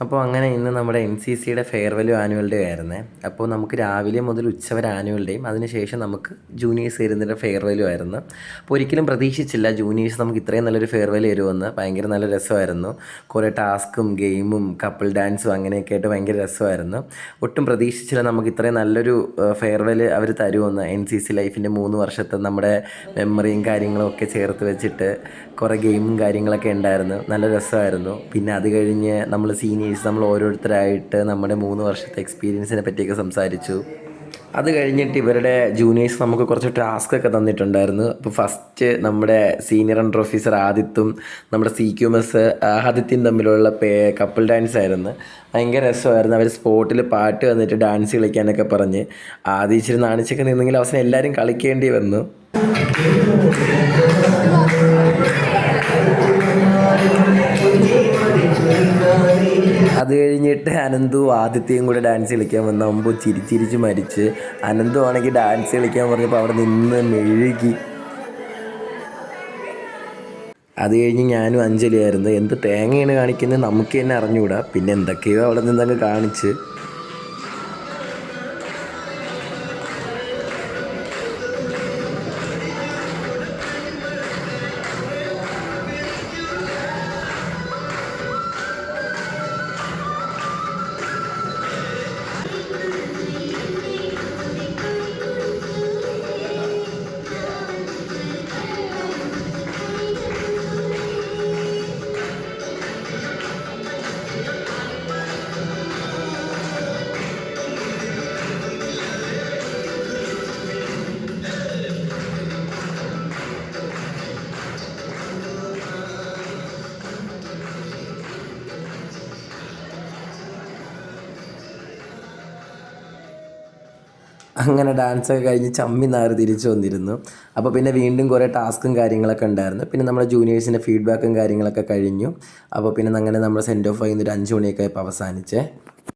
അപ്പോൾ അങ്ങനെ ഇന്ന് നമ്മുടെ NCCയുടെ ഫെയർവെൽ ആനുവൽ ഡേ ആയിരുന്നേ. അപ്പോൾ നമുക്ക് രാവിലെ മുതൽ ഉച്ചവരെ ആനുവൽ ഡേയും അതിനുശേഷം നമുക്ക് ജൂനിയേഴ്സ് വരുന്നതിൻ്റെ ഫെയർവെലും ആയിരുന്നു. അപ്പോൾ ഒരിക്കലും പ്രതീക്ഷിച്ചില്ല ജൂനിയേഴ്സ് നമുക്ക് ഇത്രയും നല്ലൊരു ഫെയർവെൽ വരുമെന്ന്. ഭയങ്കര നല്ല രസമായിരുന്നു. കുറേ ടാസ്കും ഗെയിമും കപ്പിൾ ഡാൻസും അങ്ങനെയൊക്കെ ആയിട്ട് ഭയങ്കര രസമായിരുന്നു. ഒട്ടും പ്രതീക്ഷിച്ചില്ല നമുക്ക് ഇത്രയും നല്ലൊരു ഫെയർവെൽ അവർ തരുമെന്ന്. NCC ലൈഫിൻ്റെ 3 വർഷത്തെ നമ്മുടെ മെമ്മറിയും കാര്യങ്ങളും ഒക്കെ ചേർത്ത് വെച്ചിട്ട് കുറേ ഗെയിമും കാര്യങ്ങളൊക്കെ ഉണ്ടായിരുന്നു. നല്ല രസമായിരുന്നു. പിന്നെ അത് കഴിഞ്ഞ് നമ്മൾ നമ്മൾ ഓരോരുത്തരായിട്ട് നമ്മുടെ 3 വർഷത്തെ എക്സ്പീരിയൻസിനെ പറ്റിയൊക്കെ സംസാരിച്ചു. അത് കഴിഞ്ഞിട്ട് ഇവരുടെ ജൂനിയേഴ്സ് നമുക്ക് കുറച്ച് ടാസ്കൊക്കെ തന്നിട്ടുണ്ടായിരുന്നു. അപ്പോൾ ഫസ്റ്റ് നമ്മുടെ സീനിയർ അണ്ടർ ഓഫീസർ ആദിത്തും നമ്മുടെ CQMS ആദിത്യം തമ്മിലുള്ള കപ്പിൾ ഡാൻസ് ആയിരുന്നു. ഭയങ്കര രസമായിരുന്നു. അവർ സ്പോട്ടിൽ പാട്ട് വന്നിട്ട് ഡാൻസ് കളിക്കാനൊക്കെ പറഞ്ഞ് ആദ്യം ഇച്ചിരി നാണിച്ചൊക്കെ നിന്നെങ്കിൽ അവസാനം എല്ലാവരും കളിക്കേണ്ടി വന്നു. അത് കഴിഞ്ഞിട്ട് അനന്തു ആദിത്യയും കൂടെ ഡാൻസ് കളിക്കാൻ വന്ന അമ്പു ചിരിച്ചിരിച്ച് മരിച്ച്. അനന്തു ആണെങ്കിൽ ഡാൻസ് കളിക്കാൻ പറഞ്ഞപ്പോൾ അവിടെ നിന്ന് മെഴുകി. അത് കഴിഞ്ഞ് ഞാനും അഞ്ജലിയായിരുന്നു. എന്ത് തേങ്ങയാണ് കാണിക്കുന്നത് നമുക്ക് തന്നെ അറിഞ്ഞുകൂടാ. പിന്നെ എന്തൊക്കെയോ അവിടെ നിന്നങ്ങ് കാണിച്ച്. അങ്ങനെ ഡാൻസൊക്കെ കഴിഞ്ഞ് ചമ്മി നാറ് തിരിച്ചു വന്നിരുന്നു. അപ്പോൾ പിന്നെ വീണ്ടും കുറേ ടാസ്കും കാര്യങ്ങളൊക്കെ ഉണ്ടായിരുന്നു. പിന്നെ നമ്മുടെ ജൂനിയേഴ്സിൻ്റെ ഫീഡ്ബാക്കും കാര്യങ്ങളൊക്കെ കഴിഞ്ഞു. അപ്പോൾ പിന്നെ അങ്ങനെ നമ്മൾ സെൻഡ് ഓഫ് ചെയ്യുന്നൊരു 5 മണിയൊക്കെ ആയപ്പോൾ അവസാനിച്ചേ.